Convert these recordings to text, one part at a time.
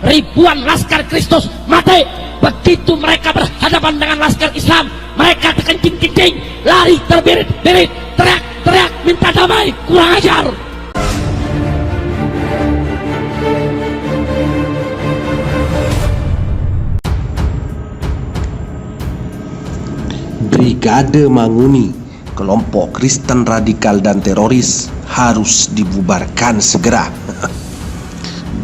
ribuan laskar Kristus mati. Begitu mereka berhadapan dengan laskar Islam, mereka terkencing-kencing, lari terbirit-birit, teriak-teriak minta damai. Kurang ajar. Brigade Manguni, kelompok Kristen radikal dan teroris, harus dibubarkan segera.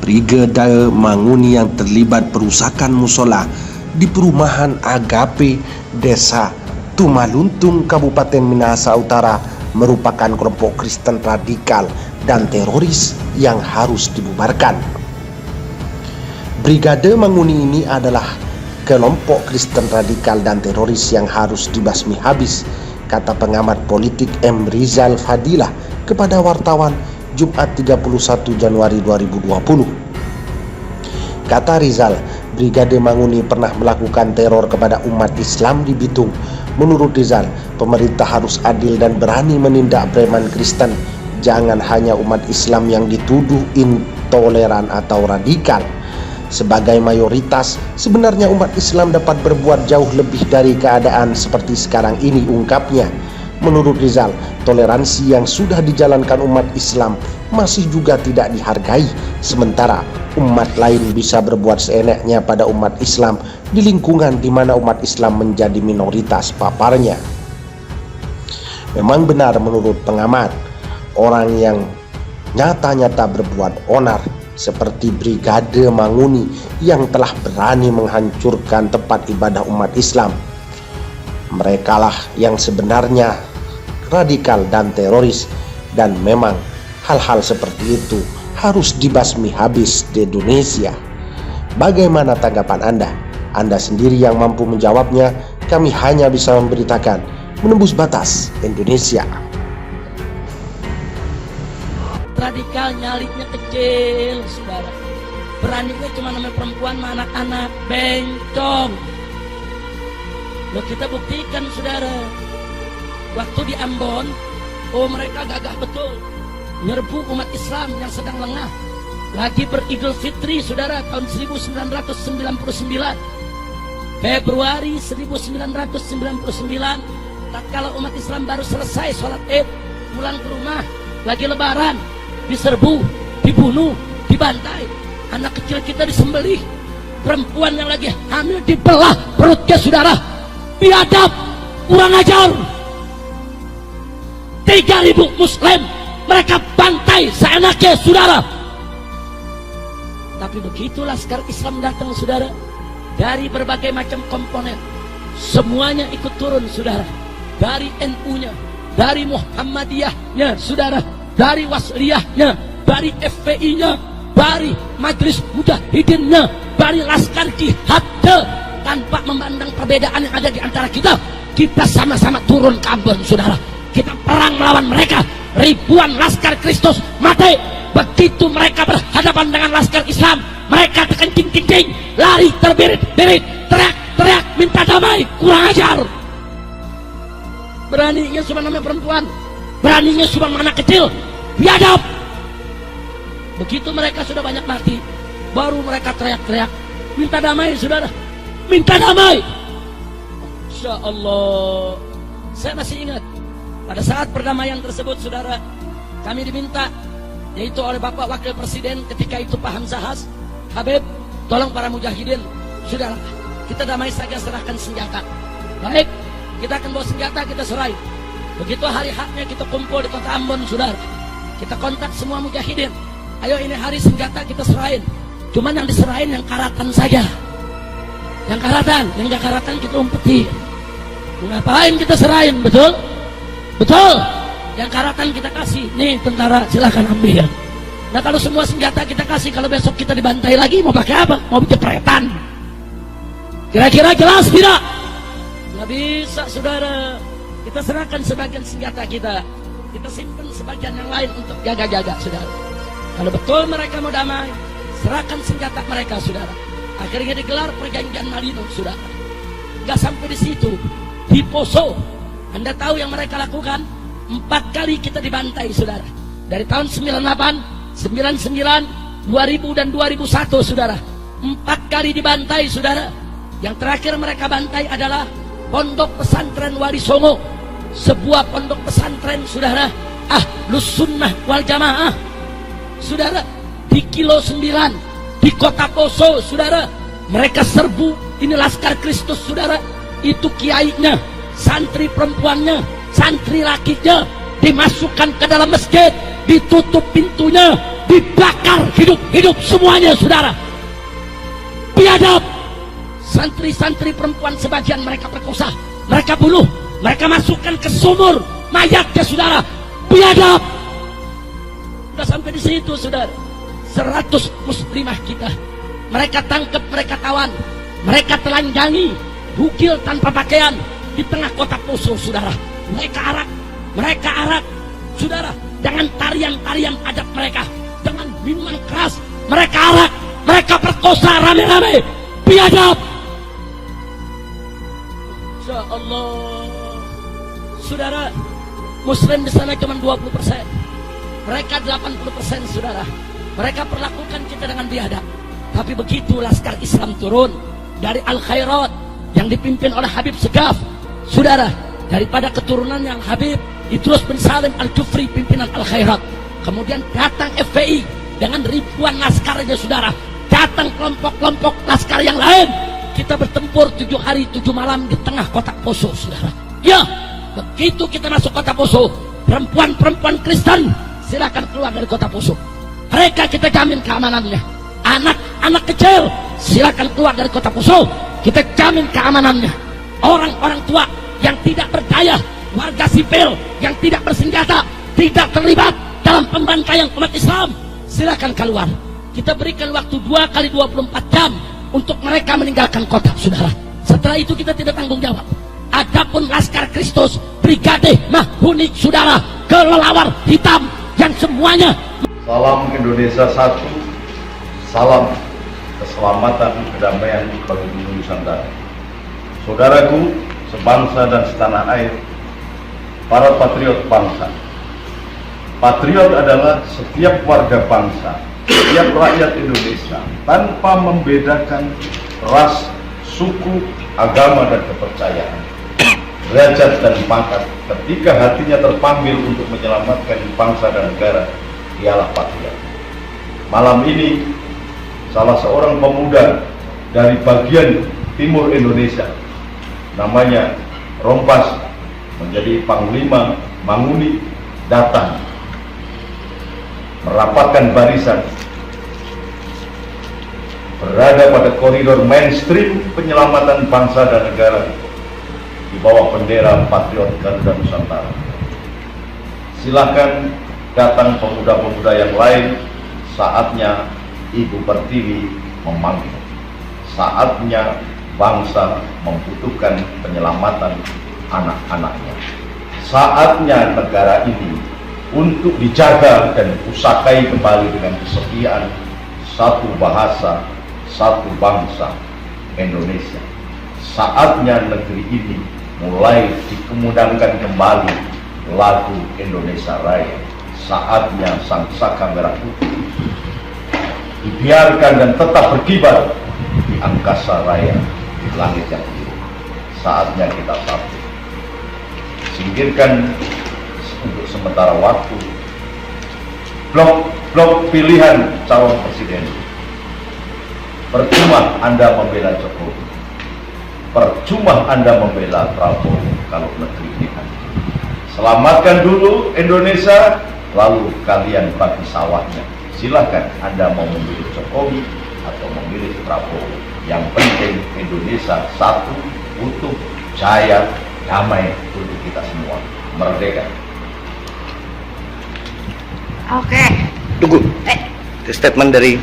Brigade Manguni yang terlibat perusakan musola di perumahan Agape Desa Tumaluntung, Kabupaten Minahasa Utara merupakan kelompok Kristen radikal dan teroris yang harus dibubarkan. Brigade Manguni ini adalah kelompok Kristen radikal dan teroris yang harus dibasmi habis, kata pengamat politik M. Rizal Fadilah kepada wartawan Jumat 31 Januari 2020. Kata Rizal, Brigade Manguni pernah melakukan teror kepada umat Islam di Bitung. Menurut Rizal, pemerintah harus adil dan berani menindak preman Kristen. Jangan hanya umat Islam yang dituduh intoleran atau radikal. Sebagai mayoritas, sebenarnya umat Islam dapat berbuat jauh lebih dari keadaan seperti sekarang ini, ungkapnya. Menurut Rizal, toleransi yang sudah dijalankan umat Islam masih juga tidak dihargai, sementara umat lain bisa berbuat seenaknya pada umat Islam di lingkungan di mana umat Islam menjadi minoritas paparnya. Memang benar menurut pengamat, orang yang nyata-nyata berbuat onar seperti Brigade Manguni yang telah berani menghancurkan tempat ibadah umat Islam, merekalah yang sebenarnya radikal dan teroris, dan memang hal-hal seperti itu harus dibasmi habis di Indonesia. Bagaimana tanggapan Anda? Anda sendiri yang mampu menjawabnya. Kami hanya bisa memberitakan menembus batas Indonesia. Radikal nyalitnya kecil, saudara. Beraninya cuma namanya perempuan, anak-anak, bencong. Loh, kita buktikan, saudara. Waktu di Ambon, mereka gagah betul nyerbu umat Islam yang sedang lengah, lagi beridul fitri, saudara, tahun 1999 Februari 1999, tatkala umat Islam baru selesai sholat Id, pulang ke rumah, lagi lebaran, diserbu, dibunuh, dibantai, anak kecil kita disembelih, perempuan yang lagi hamil dibelah perutnya, saudara. Biadab, kurang ajar. 3.000 muslim mereka bantai seenaknya, saudara. Tapi begitu laskar Islam datang, saudara, dari berbagai macam komponen, semuanya ikut turun, saudara. Dari NU-nya, dari Muhammadiyahnya, saudara, dari Wasliyahnya, dari FPI-nya, dari Majelis Mujahidinnya, dari laskar jihadnya, tanpa memandang perbedaan yang ada di antara kita. Kita sama-sama turun ke Ambon, saudara. Kita perang melawan mereka. Ribuan laskar Kristus mati. Begitu mereka berhadapan dengan laskar Islam, mereka terkencing-kencing, lari terbirit-birit, teriak-teriak minta damai. Kurang ajar. Beraninya cuma namanya perempuan, beraninya cuma anak kecil. Biadab. Begitu mereka sudah banyak mati, baru mereka teriak-teriak minta damai, saudara. Minta damai. Insya Allah. Saya masih ingat pada saat perdamaian tersebut, saudara, kami diminta, yaitu oleh Bapak Wakil Presiden ketika itu Pak Hamzahas, Habib, tolong para mujahidin, saudara, kita damai saja, serahkan senjata. Baik, kita akan bawa senjata, kita serahin. Begitu hari haknya kita kumpul di kota Ambon, saudara, kita kontak semua mujahidin, ayo ini hari senjata kita serahin. Cuman yang diserahin yang karatan saja, yang karatan, yang gak karatan kita umpetin. Ngapain kita serahin, betul? Betul. Yang karatan kita kasih, nih tentara silahkan ambil. Nah kalau semua senjata kita kasih, kalau besok kita dibantai lagi mau pakai apa? Mau jepretan? Kira-kira jelas tidak? Nggak bisa, saudara. Kita serahkan sebagian senjata kita, kita simpan sebagian yang lain untuk jaga-jaga, saudara. Kalau betul mereka mau damai, serahkan senjata mereka, saudara. Akhirnya digelar perjanjian Malino, saudara. Nggak sampai di situ, di Poso, Anda tahu yang mereka lakukan? 4 kali kita dibantai, saudara. Dari tahun 98, 99, 2000 dan 2001, saudara. 4 kali dibantai, saudara. Yang terakhir mereka bantai adalah Pondok Pesantren Warisongo, sebuah pondok pesantren, saudara, Ahlus Sunnah wal Jamaah, saudara, di Kilo 9 di Kota Poso, saudara. Mereka serbu. Ini Laskar Kristus, saudara. Itu kiainya, santri perempuannya, santri lakinya dimasukkan ke dalam masjid, ditutup pintunya, dibakar hidup-hidup semuanya, saudara. Biadab. Santri-santri perempuan sebagian mereka perkosa, mereka bunuh, mereka masukkan ke sumur mayatnya, saudara. Biadab. Sudah sampai di situ, saudara. 100 muslimah kita mereka tangkap, mereka tawan, mereka telanjangi, bugil tanpa pakaian di tengah kota Poso, saudara. Mereka arak, saudara, dengan tarian-tarian adat mereka, dengan minuman keras, mereka arak, mereka perkosa rame-rame. Biadab. Insya Allah, saudara, Muslim di sana cuma 20%, mereka 80%, saudara. Mereka perlakukan kita dengan biadab. Tapi begitu Laskar Islam turun dari Al-Khairat yang dipimpin oleh Habib Segaf, saudara, daripada keturunan yang Habib Idrus bin Salim Al-Jufri, pimpinan Al-Khairat. Kemudian datang FPI dengan ribuan laskarnya, saudara. Datang kelompok-kelompok laskar yang lain. Kita bertempur 7 hari 7 malam di tengah kota Poso, saudara. Ya, begitu kita masuk kota Poso, perempuan-perempuan Kristen silakan keluar dari kota Poso. Mereka kita jamin keamanannya. Anak-anak kecil silakan keluar dari kota Poso, kita jamin keamanannya. Orang-orang tua yang tidak berdaya, warga sipil yang tidak bersenjata, tidak terlibat dalam pembantaian umat Islam, silakan keluar. Kita berikan waktu 2 kali 24 jam untuk mereka meninggalkan kota, saudara. Setelah itu kita tidak tanggung jawab. Adapun Laskar Kristus Brigade Mahuni, saudara, kelelawar hitam yang semuanya. Salam Indonesia satu, salam keselamatan, kedamaian bagi Nusantara. Saudaraku, sebangsa dan setanah air, para patriot bangsa. Patriot adalah setiap warga bangsa, setiap rakyat Indonesia, tanpa membedakan ras, suku, agama, dan kepercayaan, derajat dan pangkat. Ketika hatinya terpanggil untuk menyelamatkan bangsa dan negara, ialah patriot. Malam ini salah seorang pemuda dari bagian timur Indonesia, namanya Rompas, menjadi Panglima Manguni, datang merapatkan barisan, berada pada koridor mainstream penyelamatan bangsa dan negara di bawah bendera Patriot Garuda Nusantara. Silakan datang pemuda-pemuda yang lain. Saatnya Ibu Pertiwi memanggil. Saatnya bangsa membutuhkan penyelamatan anak-anaknya. Saatnya negara ini untuk dijaga dan dipusakai kembali dengan kesetiaan satu bahasa, satu bangsa, Indonesia. Saatnya negeri ini mulai dikemudangkan kembali lagu Indonesia Raya. Saatnya sang saka merah putih dibiarkan dan tetap berkibar di angkasa raya, di langit yang biru. Saatnya kita satu. Singkirkan untuk sementara waktu blok pilihan calon presiden. Percuma Anda membela Jokowi, percuma Anda membela Prabowo kalau negeri ini hancur. Selamatkan dulu Indonesia, lalu kalian bagi sawahnya. Silahkan Anda mau memilih Jokowi atau memilih Prabowo. Yang penting Indonesia satu, utuh, jaya, damai untuk kita semua. Merdeka. Oke. Tunggu. Itu statement dari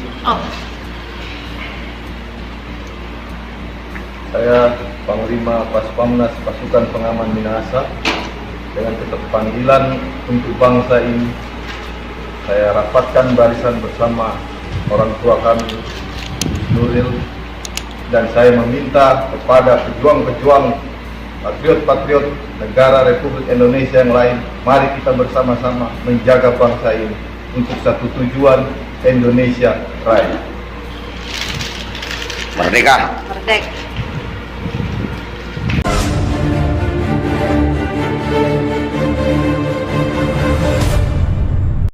Saya Panglima Paspamnas Pasukan Pengaman Minahasa, dengan panggilan untuk bangsa ini, saya rapatkan barisan bersama orang tua kami, Nuril, dan saya meminta kepada pejuang-pejuang, patriot-patriot negara Republik Indonesia yang lain, mari kita bersama-sama menjaga bangsa ini untuk satu tujuan, Indonesia Raya. Merdeka! Merdeka!